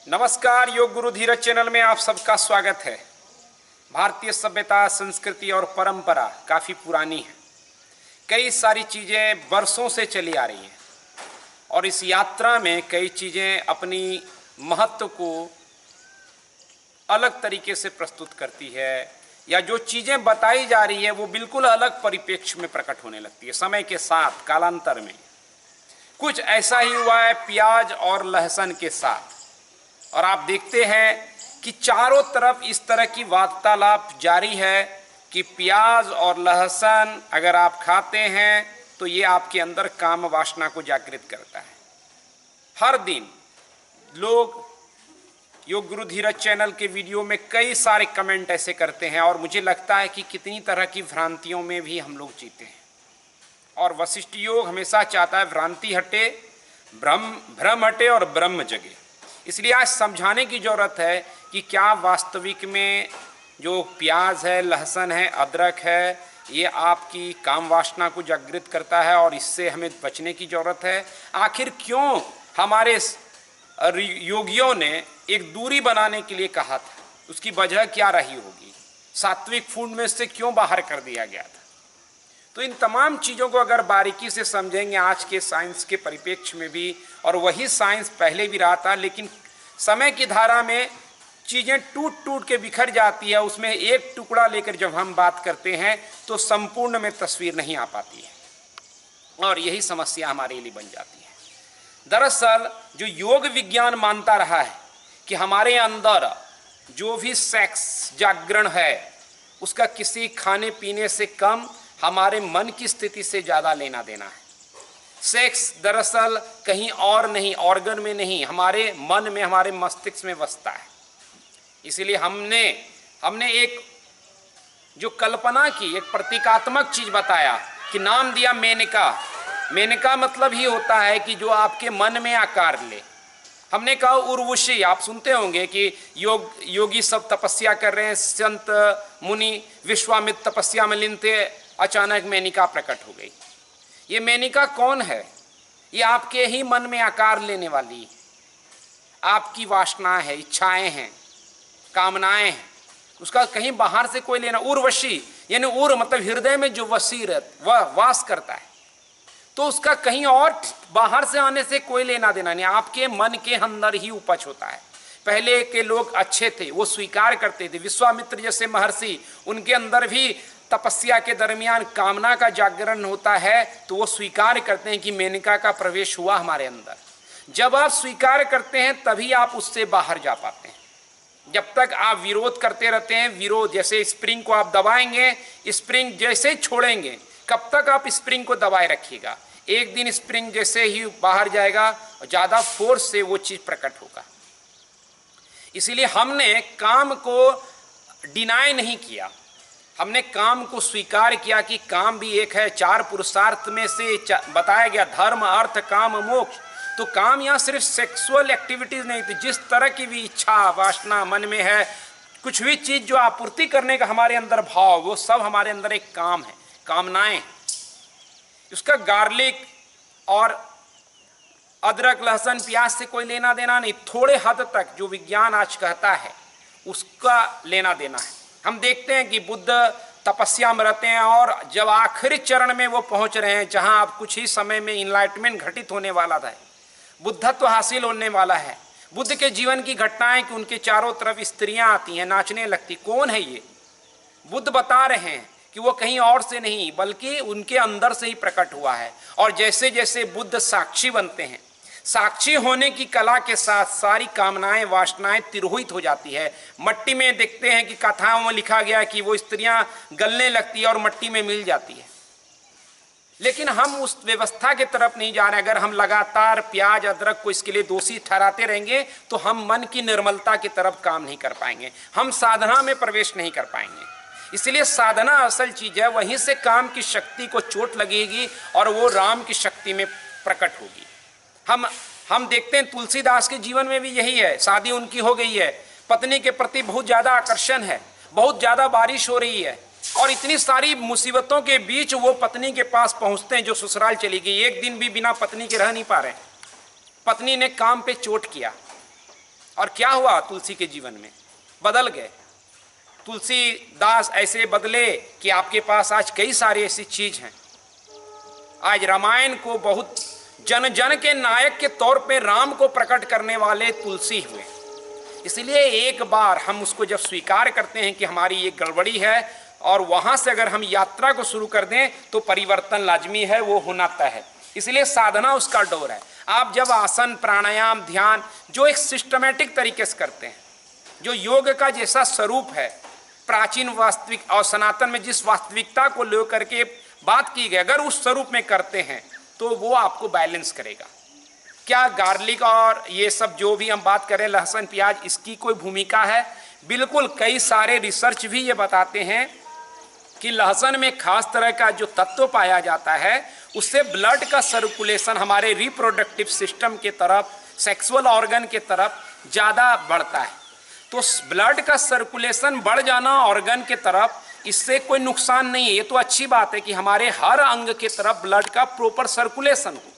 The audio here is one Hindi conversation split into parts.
नमस्कार, योग गुरु धीरज चैनल में आप सबका स्वागत है। भारतीय सभ्यता, संस्कृति और परंपरा काफ़ी पुरानी है। कई सारी चीज़ें वर्षों से चली आ रही हैं और इस यात्रा में कई चीज़ें अपनी महत्व को अलग तरीके से प्रस्तुत करती है, या जो चीज़ें बताई जा रही है वो बिल्कुल अलग परिप्रेक्ष्य में प्रकट होने लगती है समय के साथ, कालांतर में। कुछ ऐसा ही हुआ है प्याज और लहसुन के साथ, और आप देखते हैं कि चारों तरफ इस तरह की वार्तालाप जारी है कि प्याज और लहसुन अगर आप खाते हैं तो ये आपके अंदर काम वासना को जागृत करता है। हर दिन लोग योग गुरु धीरज चैनल के वीडियो में कई सारे कमेंट ऐसे करते हैं, और मुझे लगता है कि कितनी तरह की भ्रांतियों में भी हम लोग जीते हैं। और वशिष्ठ योग हमेशा चाहता है भ्रांति हटे, भ्रम हटे और ब्रह्म जगे। इसलिए आज समझाने की जरूरत है कि क्या वास्तविक में जो प्याज है, लहसुन है, अदरक है, ये आपकी काम वासना को जागृत करता है और इससे हमें बचने की जरूरत है। आखिर क्यों हमारे योगियों ने एक दूरी बनाने के लिए कहा था, उसकी वजह क्या रही होगी? सात्विक फूड में से क्यों बाहर कर दिया गया था? तो इन तमाम चीज़ों को अगर बारीकी से समझेंगे आज के साइंस के परिप्रेक्ष्य में भी, और वही साइंस पहले भी रहा था, लेकिन समय की धारा में चीज़ें टूट टूट के बिखर जाती है, उसमें एक टुकड़ा लेकर जब हम बात करते हैं तो संपूर्ण में तस्वीर नहीं आ पाती है, और यही समस्या हमारे लिए बन जाती है। दरअसल जो योग विज्ञान मानता रहा है कि हमारे अंदर जो भी सेक्स जागरण है उसका किसी खाने पीने से कम हमारे मन की स्थिति से ज़्यादा लेना देना है। सेक्स दरअसल कहीं और नहीं, ऑर्गन में नहीं, हमारे मन में, हमारे मस्तिष्क में बसता है। इसीलिए हमने एक जो कल्पना की, एक प्रतीकात्मक चीज़ बताया कि नाम दिया मेनका। मेनका मतलब ही होता है कि जो आपके मन में आकार ले। हमने कहा उर्वशी, आप सुनते होंगे कि योगी सब तपस्या कर रहे हैं, संत मुनि विश्वामित्र तपस्या में लीन थे, अचानक मेनिका प्रकट हो गई। ये मेनिका कौन है? ये आपके ही मन में आकार लेने वाली आपकी वासनाएं हैं, इच्छाएं हैं, कामनाएं हैं, उसका कहीं बाहर से कोई लेना। उर्वशी यानी उर मतलब हृदय में जो वसीरत वह वास करता है, तो उसका कहीं और बाहर से आने से कोई लेना देना नहीं, आपके मन के अंदर ही उपज होता है। पहले के लोग अच्छे थे, वो स्वीकार करते थे। विश्वामित्र जैसे महर्षि, उनके अंदर भी तपस्या के दरमियान कामना का जागरण होता है, तो वो स्वीकार करते हैं कि मेनका का प्रवेश हुआ हमारे अंदर। जब आप स्वीकार करते हैं तभी आप उससे बाहर जा पाते हैं। जब तक आप विरोध करते रहते हैं, विरोध जैसे स्प्रिंग को आप दबाएंगे, स्प्रिंग जैसे छोड़ेंगे, कब तक आप स्प्रिंग को दबाए रखिएगा? एक दिन स्प्रिंग जैसे ही बाहर जाएगा और ज़्यादा फोर्स से वो चीज़ प्रकट होगा। इसीलिए हमने काम को डिनाई नहीं किया, हमने काम को स्वीकार किया कि काम भी एक है। चार पुरुषार्थ में से बताया गया धर्म, अर्थ, काम, मोक्ष। तो काम यहाँ सिर्फ सेक्सुअल एक्टिविटीज नहीं थी, जिस तरह की भी इच्छा वासना मन में है, कुछ भी चीज़ जो आपूर्ति करने का हमारे अंदर भाव, वो सब हमारे अंदर एक काम है, कामनाएं। उसका गार्लिक और अदरक, लहसुन, प्याज से कोई लेना देना नहीं। थोड़े हद तक जो विज्ञान आज कहता है उसका लेना देना है। हम देखते हैं कि बुद्ध तपस्या में रहते हैं, और जब आखिरी चरण में वो पहुंच रहे हैं, जहां अब कुछ ही समय में इनलाइटमेंट घटित होने वाला था, बुद्धत्व हासिल होने वाला है। बुद्ध के जीवन की घटनाएं कि उनके चारों तरफ स्त्रियां आती हैं, नाचने लगती। कौन है ये? बुद्ध बता रहे हैं कि वो कहीं और से नहीं बल्कि उनके अंदर से ही प्रकट हुआ है। और जैसे जैसे बुद्ध साक्षी बनते हैं, साक्षी होने की कला के साथ सारी कामनाएं, वासनाएं तिरोहित हो जाती है। मट्टी में देखते हैं कि कथाओं में लिखा गया कि वो स्त्रियां गलने लगती है और मट्टी में मिल जाती है। लेकिन हम उस व्यवस्था की तरफ नहीं जा रहे। अगर हम लगातार प्याज, अदरक को इसके लिए दोषी ठहराते रहेंगे तो हम मन की निर्मलता की तरफ काम नहीं कर पाएंगे, हम साधना में प्रवेश नहीं कर पाएंगे। इसलिए साधना असल चीज है, वहीं से काम की शक्ति को चोट लगेगी और वो राम की शक्ति में प्रकट होगी। हम देखते हैं तुलसीदास के जीवन में भी यही है। शादी उनकी हो गई है, पत्नी के प्रति बहुत ज़्यादा आकर्षण है, बहुत ज़्यादा बारिश हो रही है, और इतनी सारी मुसीबतों के बीच वो पत्नी के पास पहुंचते हैं जो ससुराल चली गई। एक दिन भी बिना पत्नी के रह नहीं पा रहे। पत्नी ने काम पे चोट किया, और क्या हुआ तुलसी के जीवन में? बदल गए। तुलसीदास ऐसे बदले कि आपके पास आज कई सारी ऐसी चीज हैं। आज रामायण को बहुत जन जन के नायक के तौर पे राम को प्रकट करने वाले तुलसी हुए। इसलिए एक बार हम उसको जब स्वीकार करते हैं कि हमारी ये गड़बड़ी है और वहां से अगर हम यात्रा को शुरू कर दें तो परिवर्तन लाजमी है, वो होना तय है। इसलिए साधना उसका डोर है। आप जब आसन, प्राणायाम, ध्यान जो एक सिस्टमेटिक तरीके से करते हैं, जो योग का जैसा स्वरूप है, प्राचीन वास्तविक और सनातन में जिस वास्तविकता को लेकर के बात की गई, अगर उस स्वरूप में करते हैं तो वो आपको बैलेंस करेगा। क्या गार्लिक और ये सब जो भी हम बात करें, लहसुन, प्याज, इसकी कोई भूमिका है? बिल्कुल। कई सारे रिसर्च भी ये बताते हैं कि लहसुन में खास तरह का जो तत्व पाया जाता है उससे ब्लड का सर्कुलेशन हमारे रिप्रोडक्टिव सिस्टम के तरफ, सेक्सुअल ऑर्गन के तरफ ज़्यादा बढ़ता है। तो ब्लड का सर्कुलेशन बढ़ जाना ऑर्गन के तरफ, इससे कोई नुकसान नहीं है। ये तो अच्छी बात है कि हमारे हर अंग के तरफ ब्लड का प्रॉपर सर्कुलेशन हो,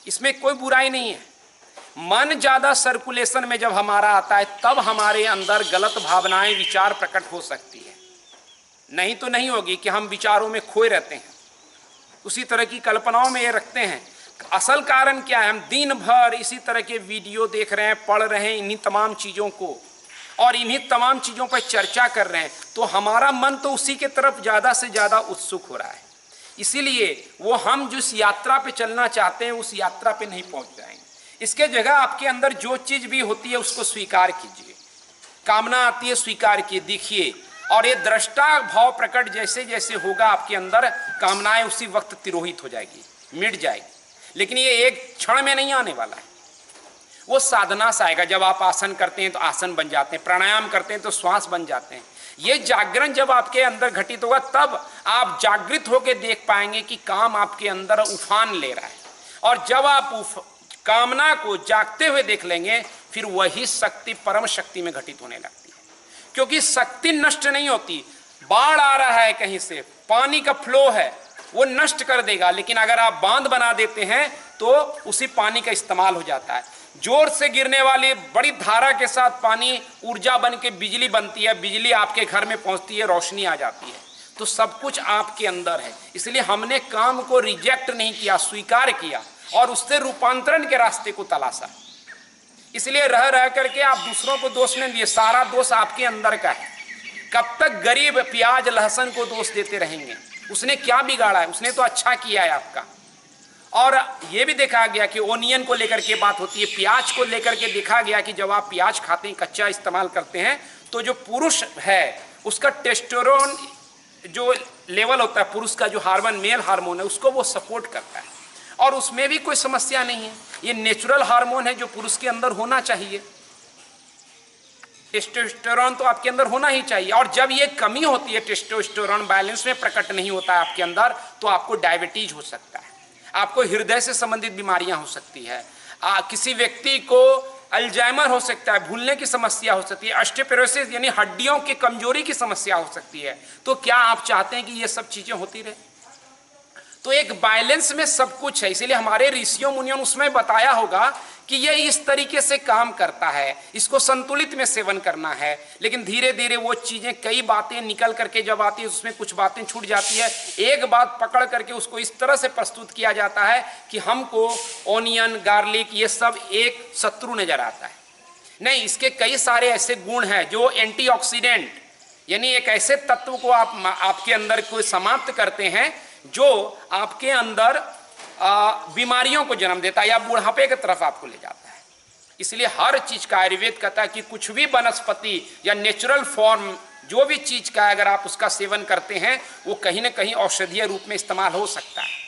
इसमें कोई बुराई नहीं है। मन ज़्यादा सर्कुलेशन में जब हमारा आता है तब हमारे अंदर गलत भावनाएं, विचार प्रकट हो सकती है। नहीं तो नहीं होगी कि हम विचारों में खोए रहते हैं, उसी तरह की कल्पनाओं में ये रखते हैं। असल कारण क्या है? हम दिन भर इसी तरह के वीडियो देख रहे हैं, पढ़ रहे हैं इन्हीं तमाम चीज़ों को और इन्हीं तमाम चीज़ों पर चर्चा कर रहे हैं, तो हमारा मन तो उसी के तरफ ज़्यादा से ज़्यादा उत्सुक हो रहा है। इसीलिए वो हम जिस यात्रा पे चलना चाहते हैं उस यात्रा पे नहीं पहुंच जाएंगे। इसके जगह आपके अंदर जो चीज़ भी होती है उसको स्वीकार कीजिए। कामना आती है, स्वीकार कीजिए, देखिए, और ये दृष्टा भाव प्रकट जैसे जैसे होगा आपके अंदर, कामनाएं उसी वक्त तिरोहित हो जाएगी, मिट जाएगी। लेकिन ये एक क्षण में नहीं आने वाला है, वो साधना से आएगा। जब आप आसन करते हैं तो आसन बन जाते हैं, प्राणायाम करते हैं तो श्वास बन जाते हैं। ये जागरण जब आपके अंदर घटित होगा तब आप जागृत होकर देख पाएंगे कि काम आपके अंदर उफान ले रहा है। और जब आप कामना को जागते हुए देख लेंगे फिर वही शक्ति परम शक्ति में घटित होने लगती है। क्योंकि शक्ति नष्ट नहीं होती। बाढ़ आ रहा है कहीं से, पानी का फ्लो है, वो नष्ट कर देगा, लेकिन अगर आप बांध बना देते हैं तो उसी पानी का इस्तेमाल हो जाता है। जोर से गिरने वाली बड़ी धारा के साथ पानी ऊर्जा बन के बिजली बनती है, बिजली आपके घर में पहुंचती है, रोशनी आ जाती है। तो सब कुछ आपके अंदर है। इसलिए हमने काम को रिजेक्ट नहीं किया, स्वीकार किया और उससे रूपांतरण के रास्ते को तलाशा। इसलिए रह रह करके आप दूसरों को दोष नहीं दिए, सारा दोष आपके अंदर का है। कब तक गरीब प्याज लहसुन को दोष देते रहेंगे? उसने क्या बिगाड़ा है? उसने तो अच्छा किया है आपका। और ये भी देखा गया कि ओनियन को लेकर के बात होती है, प्याज को लेकर के देखा गया कि जब आप प्याज खाते हैं, कच्चा इस्तेमाल करते हैं, तो जो पुरुष है उसका टेस्टोस्टेरोन जो लेवल होता है, पुरुष का जो हार्मोन, मेल हार्मोन है, उसको वो सपोर्ट करता है और उसमें भी कोई समस्या नहीं है। ये नेचुरल हार्मोन है जो पुरुष के अंदर होना चाहिए। टेस्टोस्टेरोन तो आपके अंदर होना ही चाहिए। और जब ये कमी होती है, टेस्टोस्टेरोन बैलेंस में प्रकट नहीं होता है आपके अंदर, तो आपको डायबिटीज हो सकता है, आपको हृदय से संबंधित बीमारियां हो सकती है, किसी व्यक्ति को अल्जाइमर हो सकता है, भूलने की समस्या हो सकती है, ऑस्टियोपोरोसिस यानी हड्डियों की कमजोरी की समस्या हो सकती है। तो क्या आप चाहते हैं कि ये सब चीजें होती रहे? तो एक बैलेंस में सब कुछ है। इसीलिए हमारे ऋषियों मुनियों ने उसमें बताया होगा कि ये इस तरीके से काम करता है, इसको संतुलित में सेवन करना है। लेकिन धीरे धीरे वो चीजें, कई बातें निकल करके जब आती है उसमें कुछ बातें छूट जाती है। एक बात पकड़ करके उसको इस तरह से प्रस्तुत किया जाता है कि हमको ओनियन, गार्लिक ये सब एक शत्रु नजर आता है। नहीं, इसके कई सारे ऐसे गुण हैं जो एंटीऑक्सीडेंट यानी एक ऐसे तत्व को आपके अंदर कोई समाप्त करते हैं जो आपके अंदर बीमारियों को जन्म देता है या बुढ़ापे की तरफ आपको ले जाता है। इसलिए हर चीज का आयुर्वेद कहता है कि कुछ भी वनस्पति या नेचुरल फॉर्म जो भी चीज का अगर आप उसका सेवन करते हैं वो कहीं ना कहीं औषधीय रूप में इस्तेमाल हो सकता है।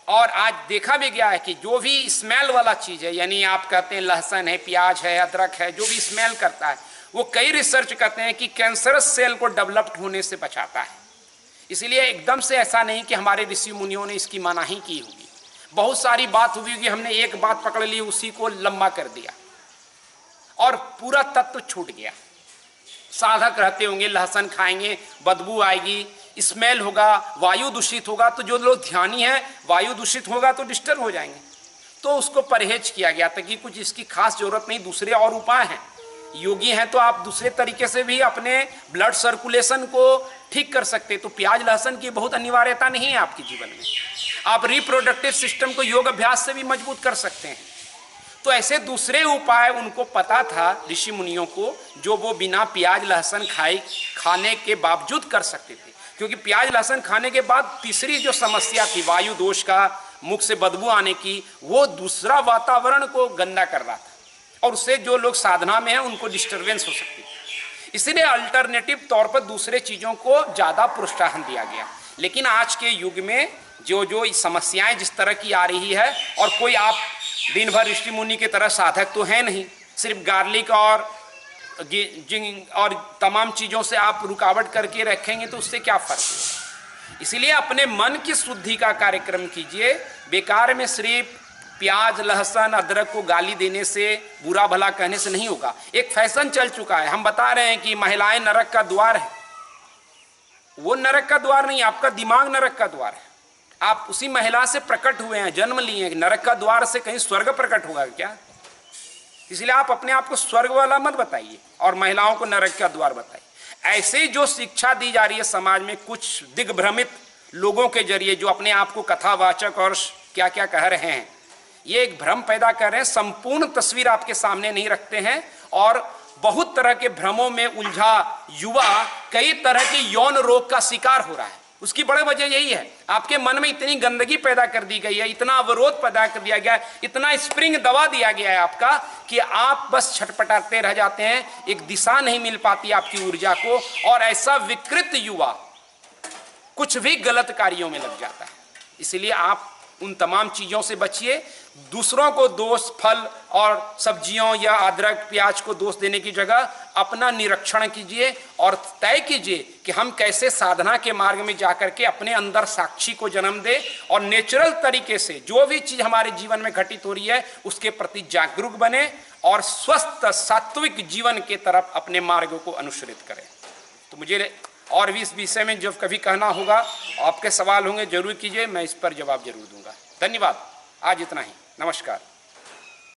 और आज देखा भी गया है कि जो भी स्मेल वाला चीज है, यानी आप कहते हैं लहसुन है, प्याज है, अदरक है, जो भी स्मेल करता है, वो कई रिसर्च करते हैं कि कैंसरस सेल को डेवलप्ड होने से बचाता है। इसलिए एकदम से ऐसा नहीं कि हमारे ऋषि मुनियों ने इसकी मनाही की होगी। बहुत सारी बात हुई होगी, हमने एक बात पकड़ ली, उसी को लंबा कर दिया और पूरा तत्व छूट गया। साधक रहते होंगे, लहसुन खाएंगे, बदबू आएगी, स्मेल होगा, वायु दूषित होगा, तो जो लोग ध्यानी है वायु दूषित होगा तो डिस्टर्ब हो जाएंगे। तो उसको परहेज किया गया था कि कुछ इसकी खास जरूरत नहीं, दूसरे और उपाय हैं। योगी हैं तो आप दूसरे तरीके से भी अपने ब्लड सर्कुलेशन को ठीक कर सकते। तो प्याज लहसुन की बहुत अनिवार्यता नहीं है आपके जीवन में। आप रिप्रोडक्टिव सिस्टम को योग अभ्यास से भी मजबूत कर सकते हैं। तो ऐसे दूसरे उपाय उनको पता था ऋषि मुनियों को, जो वो बिना प्याज लहसुन खाने के बावजूद कर सकते थे। क्योंकि प्याज लहसुन खाने के बाद तीसरी जो समस्या थी वायु दोष का, मुख से बदबू आने की, वो दूसरा वातावरण को गंदा कर रहा था और उससे जो लोग साधना में हैं उनको डिस्टरबेंस हो सकती थी। इसलिए अल्टरनेटिव तौर पर दूसरे चीज़ों को ज़्यादा प्रोत्साहन दिया गया। लेकिन आज के युग में जो समस्याएं जिस तरह की आ रही है, और कोई आप दिन भर ऋषि मुनि की तरह साधक तो है नहीं, सिर्फ गार्लिक और तमाम चीज़ों से आप रुकावट करके रखेंगे तो उससे क्या फर्क है। इसीलिए अपने मन की शुद्धि का कार्यक्रम कीजिए। बेकार में सिर्फ प्याज लहसुन अदरक को गाली देने से, बुरा भला कहने से नहीं होगा। एक फैशन चल चुका है, हम बता रहे हैं कि महिलाएं नरक का द्वार है। वो नरक का द्वार नहीं, आपका दिमाग नरक का द्वार है। आप उसी महिला से प्रकट हुए हैं, जन्म लिए हैं। नरक का द्वार से कहीं स्वर्ग प्रकट होगा क्या? इसलिए आप अपने आप को स्वर्ग वाला मत बताइए और महिलाओं को नरक का द्वार बताइए। ऐसे जो शिक्षा दी जा रही है समाज में कुछ दिग्भ्रमित लोगों के जरिए, जो अपने आप को कथावाचक और क्या क्या कह रहे हैं, ये एक भ्रम पैदा कर रहे हैं। संपूर्ण तस्वीर आपके सामने नहीं रखते हैं और बहुत तरह के भ्रमों में उलझा युवा कई तरह के यौन रोग का शिकार हो रहा है। उसकी बड़ी वजह यही है, आपके मन में इतनी गंदगी पैदा कर दी गई है, इतना अवरोध पैदा कर दिया गया है, इतना स्प्रिंग दबा दिया गया है आपका कि आप बस छटपटाते रह जाते हैं। एक दिशा नहीं मिल पाती आपकी ऊर्जा को, और ऐसा विकृत युवा कुछ भी गलत कार्यों में लग जाता है। इसलिए आप उन तमाम चीज़ों से बचिए। दूसरों को दोष, फल और सब्जियों या अदरक प्याज को दोष देने की जगह अपना निरीक्षण कीजिए और तय कीजिए कि हम कैसे साधना के मार्ग में जाकर के अपने अंदर साक्षी को जन्म दे और नेचुरल तरीके से जो भी चीज़ हमारे जीवन में घटित हो रही है उसके प्रति जागरूक बने और स्वस्थ सात्विक जीवन के तरफ अपने मार्ग को अनुसरित करें। तो मुझे और भी इस विषय में जब कभी कहना होगा, आपके सवाल होंगे, जरूर कीजिए, मैं इस पर जवाब जरूर दूंगा। धन्यवाद। आज इतना ही। नमस्कार।